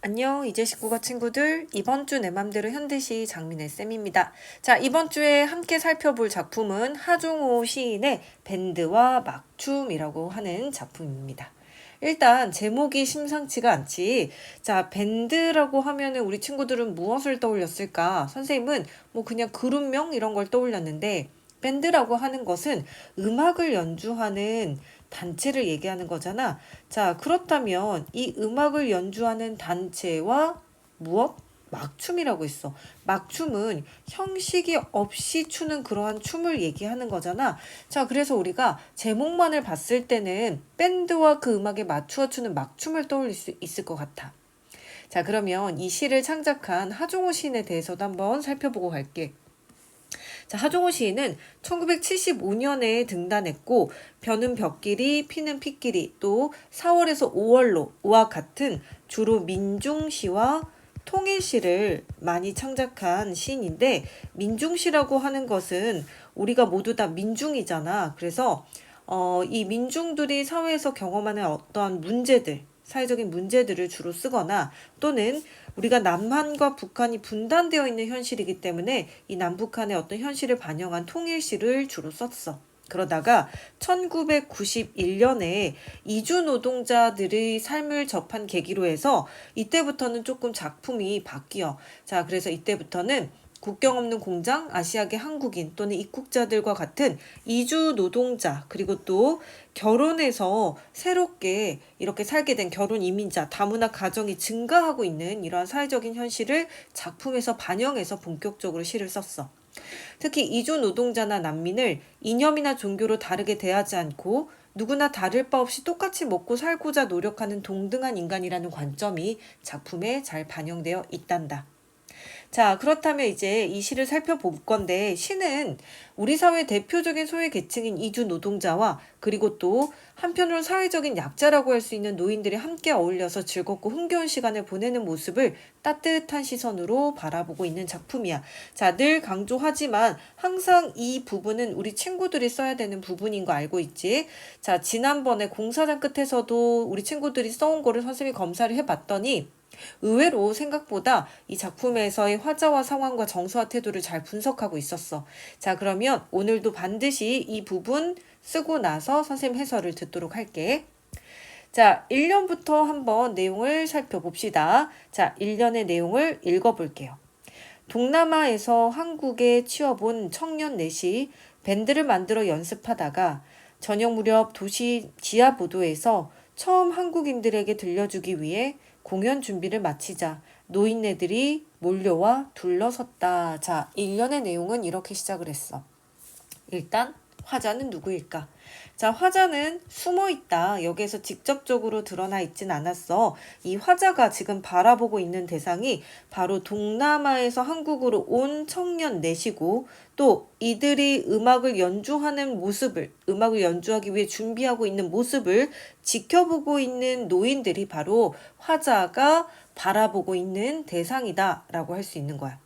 안녕, 이제19과 친구들. 이번 주 내 맘대로 현대시 장민혜 쌤입니다. 자, 이번 주에 함께 살펴볼 작품은 하종호 시인의 밴드와 막춤이라고 하는 작품입니다. 일단 제목이 심상치가 않지. 자, 밴드라고 하면은 우리 친구들은 무엇을 떠올렸을까? 선생님은 뭐 그냥 그룹명 이런 걸 떠올렸는데 밴드라고 하는 것은 음악을 연주하는 단체를 얘기하는 거잖아. 자, 그렇다면 이 음악을 연주하는 단체와 무엇? 막춤이라고 있어. 막춤은 형식이 없이 추는 그러한 춤을 얘기하는 거잖아. 자, 그래서 우리가 제목만을 봤을 때는 밴드와 그 음악에 맞추어 추는 막춤을 떠올릴 수 있을 것 같아. 자, 그러면 이 시를 창작한 하종호 시인에 대해서도 한번 살펴보고 갈게. 자, 하종호 시인은 1975년에 등단했고 벼는 벽길이 피는 핏길이 또 4월에서 5월로와 같은 주로 민중시와 통일시를 많이 창작한 시인인데 민중시라고 하는 것은 우리가 모두 다 민중이잖아. 그래서 이 민중들이 사회에서 경험하는 어떠한 문제들, 사회적인 문제들을 주로 쓰거나 또는 우리가 남한과 북한이 분단되어 있는 현실이기 때문에 이 남북한의 어떤 현실을 반영한 통일시를 주로 썼어. 그러다가 1991년에 이주 노동자들의 삶을 접한 계기로 해서 이때부터는 조금 작품이 바뀌어. 자, 그래서 이때부터는 국경 없는 공장, 아시아계 한국인 또는 입국자들과 같은 이주 노동자 그리고 또 결혼해서 새롭게 이렇게 살게 된 결혼 이민자, 다문화 가정이 증가하고 있는 이러한 사회적인 현실을 작품에서 반영해서 본격적으로 시를 썼어. 특히 이주 노동자나 난민을 이념이나 종교로 다르게 대하지 않고 누구나 다를 바 없이 똑같이 먹고 살고자 노력하는 동등한 인간이라는 관점이 작품에 잘 반영되어 있단다. 자, 그렇다면 이제 이 시를 살펴볼 건데 시는 우리 사회 대표적인 소외 계층인 이주 노동자와 그리고 또 한편으로 사회적인 약자라고 할 수 있는 노인들이 함께 어울려서 즐겁고 흥겨운 시간을 보내는 모습을 따뜻한 시선으로 바라보고 있는 작품이야. 자, 늘 강조하지만 항상 이 부분은 우리 친구들이 써야 되는 부분인 거 알고 있지? 자, 지난번에 공사장 끝에서도 우리 친구들이 써온 거를 선생님이 검사를 해봤더니 의외로 생각보다 이 작품에서의 화자와 상황과 정서와 태도를 잘 분석하고 있었어. 자, 그러면 오늘도 반드시 이 부분 쓰고 나서 선생님 해설을 듣도록 할게. 자, 1년부터 한번 내용을 살펴봅시다. 자, 1년의 내용을 읽어볼게요. 동남아에서 한국에 취업온 청년 넷이 밴드를 만들어 연습하다가 저녁 무렵 도시 지하보도에서 처음 한국인들에게 들려주기 위해 공연 준비를 마치자 노인네들이 몰려와 둘러섰다. 자, 1년의 내용은 이렇게 시작을 했어. 일단 화자는 누구일까? 자, 화자는 숨어 있다. 여기에서 직접적으로 드러나 있진 않았어. 이 화자가 지금 바라보고 있는 대상이 바로 동남아에서 한국으로 온 청년 넷이고 또 이들이 음악을 연주하는 모습을, 음악을 연주하기 위해 준비하고 있는 모습을 지켜보고 있는 노인들이 바로 화자가 바라보고 있는 대상이다라고 할 수 있는 거야.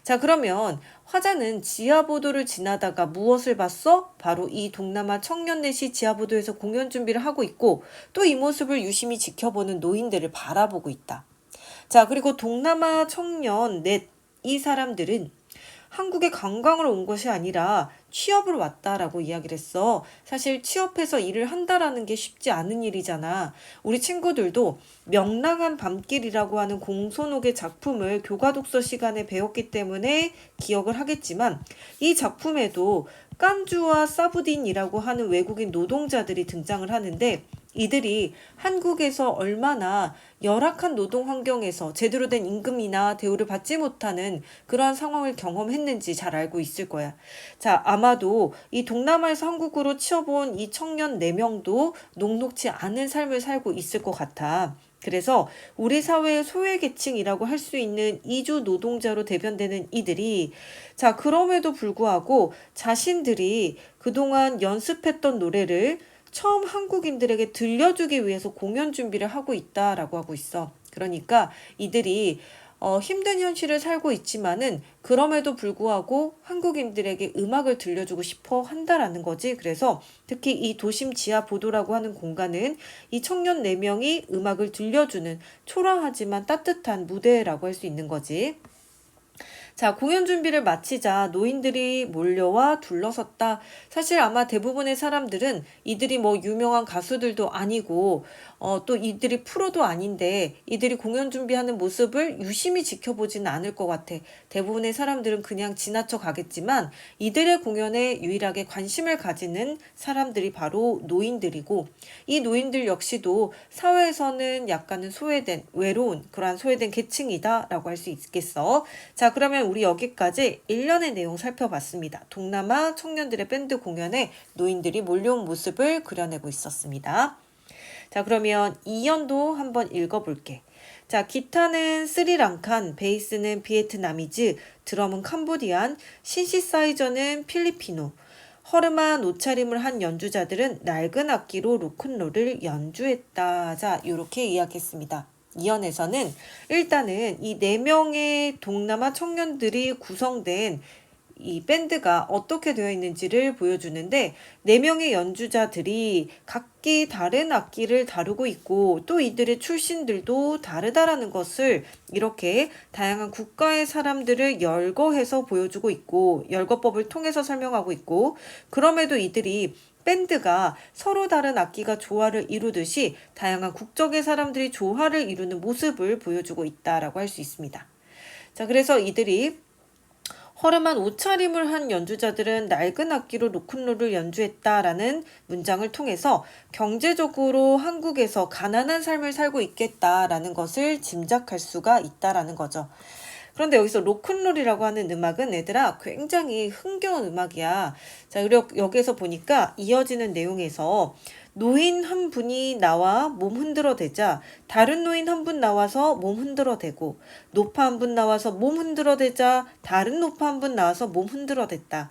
자, 그러면 화자는 지하보도를 지나다가 무엇을 봤어? 바로 이 동남아 청년넷이 지하보도에서 공연 준비를 하고 있고 또 이 모습을 유심히 지켜보는 노인들을 바라보고 있다. 자, 그리고 동남아 청년 넷 이 사람들은 한국에 관광을 온 것이 아니라 취업을 왔다라고 이야기를 했어. 사실 취업해서 일을 한다라는 게 쉽지 않은 일이잖아. 우리 친구들도 명랑한 밤길이라고 하는 공손옥의 작품을 교과독서 시간에 배웠기 때문에 기억을 하겠지만 이 작품에도 깐주와 사부딘이라고 하는 외국인 노동자들이 등장을 하는데 이들이 한국에서 얼마나 열악한 노동 환경에서 제대로 된 임금이나 대우를 받지 못하는 그러한 상황을 경험했는지 잘 알고 있을 거야. 자, 아마도 이 동남아에서 한국으로 취업온 이 청년 4명도 녹록지 않은 삶을 살고 있을 것 같아. 그래서 우리 사회의 소외계층이라고 할 수 있는 이주 노동자로 대변되는 이들이 자, 그럼에도 불구하고 자신들이 그동안 연습했던 노래를 처음 한국인들에게 들려주기 위해서 공연 준비를 하고 있다라고 하고 있어. 그러니까 이들이 힘든 현실을 살고 있지만은 그럼에도 불구하고 한국인들에게 음악을 들려주고 싶어 한다라는 거지. 그래서 특히 이 도심 지하 보도라고 하는 공간은 이 청년 4명이 음악을 들려주는 초라하지만 따뜻한 무대라고 할 수 있는 거지. 자, 공연 준비를 마치자 노인들이 몰려와 둘러섰다. 사실 아마 대부분의 사람들은 이들이 뭐 유명한 가수들도 아니고, 또 이들이 프로도 아닌데, 이들이 공연 준비하는 모습을 유심히 지켜보지는 않을 것 같아. 대부분의 사람들은 그냥 지나쳐 가겠지만, 이들의 공연에 유일하게 관심을 가지는 사람들이 바로 노인들이고, 이 노인들 역시도 사회에서는 약간은 소외된, 외로운, 그러한 소외된 계층이다라고 할 수 있겠어. 자, 그러면 우리 여기까지 1년의 내용 살펴봤습니다. 동남아 청년들의 밴드 공연에 노인들이 몰려온 모습을 그려내고 있었습니다. 자, 그러면 2연도 한번 읽어볼게. 자, 기타는 스리랑칸, 베이스는 비에트나미즈, 드럼은 캄보디안, 신시사이저는 필리피노. 허름한 옷차림을 한 연주자들은 낡은 악기로 로큰롤을 연주했다. 자, 이렇게 이야기했습니다. 이연에서는 일단은 이 4명의 동남아 청년들이 구성된 이 밴드가 어떻게 되어 있는지를 보여주는데 4명의 연주자들이 각기 다른 악기를 다루고 있고 또 이들의 출신들도 다르다라는 것을 이렇게 다양한 국가의 사람들을 열거해서 보여주고 있고 열거법을 통해서 설명하고 있고 그럼에도 이들이 밴드가 서로 다른 악기가 조화를 이루듯이 다양한 국적의 사람들이 조화를 이루는 모습을 보여주고 있다라고 할 수 있습니다. 자, 그래서 이들이 허름한 옷차림을 한 연주자들은 낡은 악기로 로큰롤을 연주했다라는 문장을 통해서 경제적으로 한국에서 가난한 삶을 살고 있겠다라는 것을 짐작할 수가 있다라는 거죠. 그런데 여기서 로큰롤이라고 하는 음악은 얘들아 굉장히 흥겨운 음악이야. 자, 그리고 여기서 보니까 이어지는 내용에서 노인 한 분이 나와 몸 흔들어 대자 다른 노인 한 분 나와서 몸 흔들어 대고 노파 한 분 나와서 몸 흔들어 대자 다른 노파 한 분 나와서 몸 흔들어 댔다.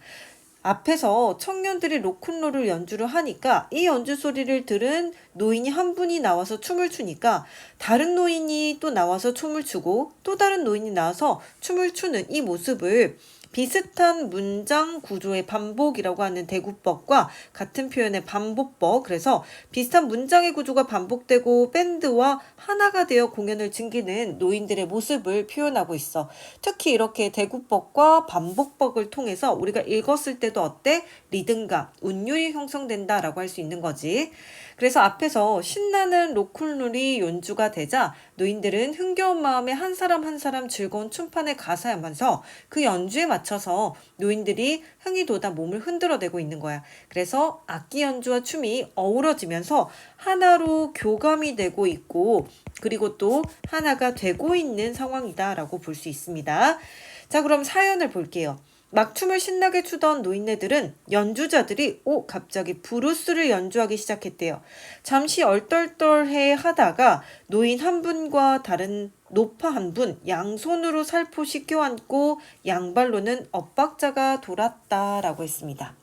앞에서 청년들이 로큰롤을 연주를 하니까 이 연주 소리를 들은 노인이 한 분이 나와서 춤을 추니까 다른 노인이 또 나와서 춤을 추고 또 다른 노인이 나와서 춤을 추는 이 모습을 비슷한 문장 구조의 반복이라고 하는 대구법과 같은 표현의 반복법, 그래서 비슷한 문장의 구조가 반복되고 밴드와 하나가 되어 공연을 즐기는 노인들의 모습을 표현하고 있어. 특히 이렇게 대구법과 반복법을 통해서 우리가 읽었을 때도 어때? 리듬감, 운율이 형성된다라고 할 수 있는 거지. 그래서 앞에서 신나는 로큰롤이 연주가 되자 노인들은 흥겨운 마음에 한 사람 한 사람 즐거운 춤판에 가사하면서 그 연주에 맞춰서 노인들이 흥이 돋아 몸을 흔들어대고 있는 거야. 그래서 악기 연주와 춤이 어우러지면서 하나로 교감이 되고 있고 그리고 또 하나가 되고 있는 상황이다라고 볼 수 있습니다. 자, 그럼 사연을 볼게요. 막춤을 신나게 추던 노인네들은 연주자들이 갑자기 브루스를 연주하기 시작했대요. 잠시 얼떨떨해 하다가 노인 한 분과 다른 노파 한 분 양손으로 살포시 껴안고 양발로는 엇박자가 돌았다라고 했습니다.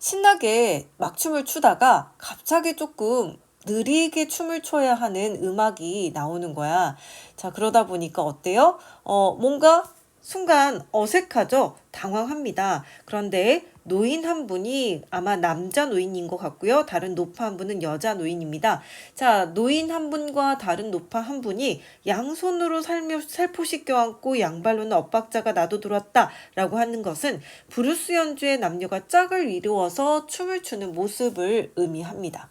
신나게 막춤을 추다가 갑자기 조금 느리게 춤을 춰야 하는 음악이 나오는 거야. 자, 그러다 보니까 어때요? 뭔가 순간 어색하죠? 당황합니다. 그런데 노인 한 분이 아마 남자 노인인 것 같고요. 다른 노파 한 분은 여자 노인입니다. 자, 노인 한 분과 다른 노파 한 분이 양손으로 살포시 껴안고 양발로는 엇박자가 나도 들었다 라고 하는 것은 브루스 연주의 남녀가 짝을 이루어서 춤을 추는 모습을 의미합니다.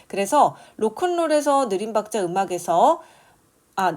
그래서 로큰롤에서 느린 박자 음악에서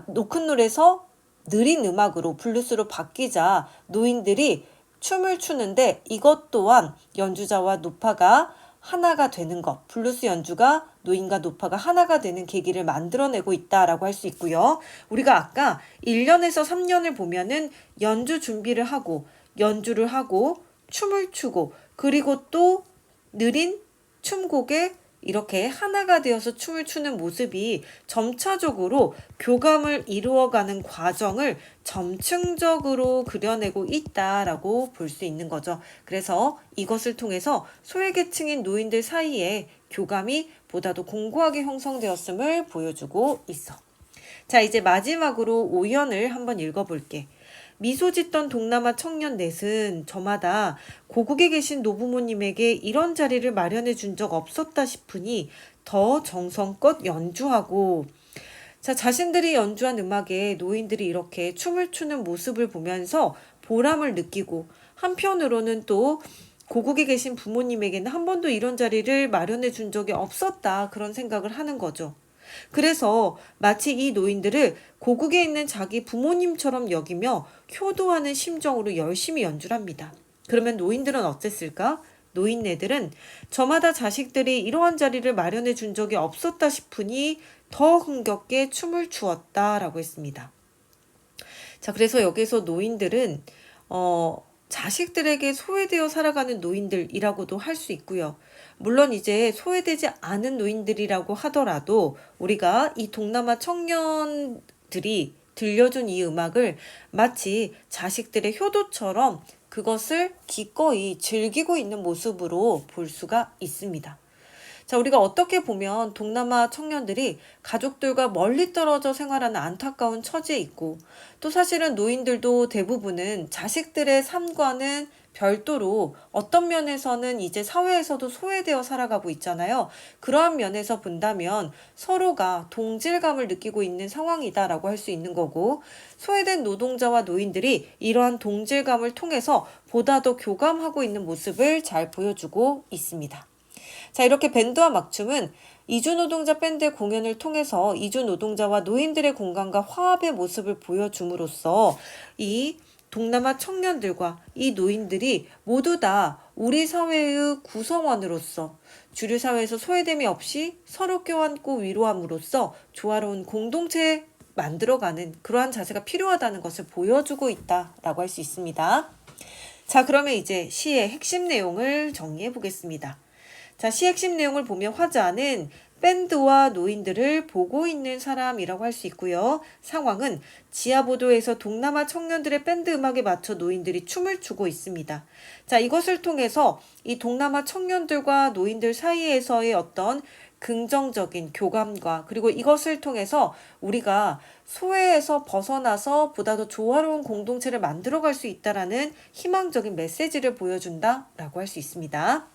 로큰롤에서 느린 음악으로 블루스로 바뀌자 노인들이 춤을 추는데 이것 또한 연주자와 노파가 하나가 되는 것, 블루스 연주가 노인과 노파가 하나가 되는 계기를 만들어내고 있다라고 할 수 있고요. 우리가 아까 1년에서 3년을 보면은 연주 준비를 하고 연주를 하고 춤을 추고 그리고 또 느린 춤곡에 이렇게 하나가 되어서 춤을 추는 모습이 점차적으로 교감을 이루어가는 과정을 점층적으로 그려내고 있다라고 볼 수 있는 거죠. 그래서 이것을 통해서 소외계층인 노인들 사이에 교감이 보다도 공고하게 형성되었음을 보여주고 있어. 자, 이제 마지막으로 오연을 한번 읽어볼게. 미소 짓던 동남아 청년 넷은 저마다 고국에 계신 노부모님에게 이런 자리를 마련해 준 적 없었다 싶으니 더 정성껏 연주하고, 자, 자신들이 연주한 음악에 노인들이 이렇게 춤을 추는 모습을 보면서 보람을 느끼고, 한편으로는 또 고국에 계신 부모님에게는 한 번도 이런 자리를 마련해 준 적이 없었다, 그런 생각을 하는 거죠. 그래서 마치 이 노인들을 고국에 있는 자기 부모님처럼 여기며 효도하는 심정으로 열심히 연주를 합니다. 그러면 노인들은 어땠을까? 노인네들은 저마다 자식들이 이러한 자리를 마련해 준 적이 없었다 싶으니 더 흥겹게 춤을 추었다라고 했습니다. 자, 그래서 여기서 노인들은 자식들에게 소외되어 살아가는 노인들이라고도 할 수 있고요. 물론 이제 소외되지 않은 노인들이라고 하더라도 우리가 이 동남아 청년들이 들려준 이 음악을 마치 자식들의 효도처럼 그것을 기꺼이 즐기고 있는 모습으로 볼 수가 있습니다. 자, 우리가 어떻게 보면 동남아 청년들이 가족들과 멀리 떨어져 생활하는 안타까운 처지에 있고, 또 사실은 노인들도 대부분은 자식들의 삶과는 별도로 어떤 면에서는 이제 사회에서도 소외되어 살아가고 있잖아요. 그러한 면에서 본다면 서로가 동질감을 느끼고 있는 상황이다라고 할 수 있는 거고, 소외된 노동자와 노인들이 이러한 동질감을 통해서 보다 더 교감하고 있는 모습을 잘 보여주고 있습니다. 자, 이렇게 밴드와 막춤은 이주노동자 밴드의 공연을 통해서 이주노동자와 노인들의 공감과 화합의 모습을 보여줌으로써 이 동남아 청년들과 이 노인들이 모두 다 우리 사회의 구성원으로서 주류 사회에서 소외됨이 없이 서로 껴안고 위로함으로써 조화로운 공동체 만들어가는 그러한 자세가 필요하다는 것을 보여주고 있다라고 할 수 있습니다. 자, 그러면 이제 시의 핵심 내용을 정리해 보겠습니다. 자, 시 핵심 내용을 보면 화자는 밴드와 노인들을 보고 있는 사람이라고 할 수 있고요. 상황은 지하보도에서 동남아 청년들의 밴드 음악에 맞춰 노인들이 춤을 추고 있습니다. 자, 이것을 통해서 이 동남아 청년들과 노인들 사이에서의 어떤 긍정적인 교감과 그리고 이것을 통해서 우리가 소외에서 벗어나서 보다 더 조화로운 공동체를 만들어갈 수 있다라는 희망적인 메시지를 보여준다라고 할 수 있습니다.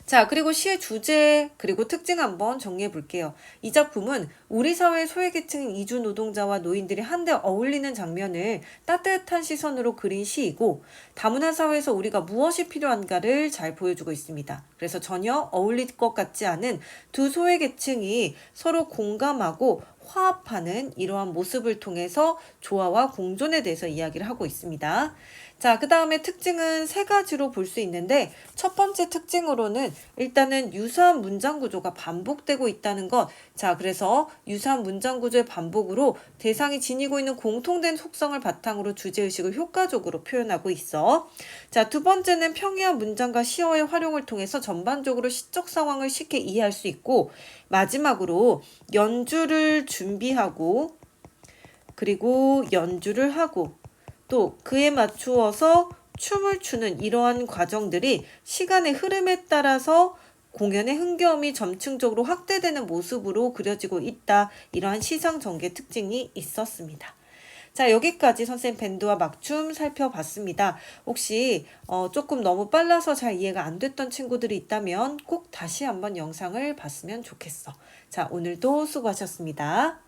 자, 그리고 시의 주제 그리고 특징 한번 정리해 볼게요. 이 작품은 우리 사회의 소외계층인 이주 노동자와 노인들이 한데 어울리는 장면을 따뜻한 시선으로 그린 시이고, 다문화 사회에서 우리가 무엇이 필요한가를 잘 보여주고 있습니다. 그래서 전혀 어울릴 것 같지 않은 두 소외계층이 서로 공감하고 화합하는 이러한 모습을 통해서 조화와 공존에 대해서 이야기를 하고 있습니다. 자, 그 다음에 특징은 세 가지로 볼 수 있는데, 첫 번째 특징으로는 일단은 유사한 문장 구조가 반복되고 있다는 것. 자, 그래서 유사한 문장 구조의 반복으로 대상이 지니고 있는 공통된 속성을 바탕으로 주제의식을 효과적으로 표현하고 있어. 자, 두 번째는 평이한 문장과 시어의 활용을 통해서 전반적으로 시적 상황을 쉽게 이해할 수 있고, 마지막으로 연주를 준비하고 그리고 연주를 하고 또 그에 맞추어서 춤을 추는 이러한 과정들이 시간의 흐름에 따라서 공연의 흥겨움이 점층적으로 확대되는 모습으로 그려지고 있다. 이러한 시상 전개 특징이 있었습니다. 자, 여기까지 선생님 밴드와 막춤 살펴봤습니다. 혹시 조금 너무 빨라서 잘 이해가 안 됐던 친구들이 있다면 꼭 다시 한번 영상을 봤으면 좋겠어. 자, 오늘도 수고하셨습니다.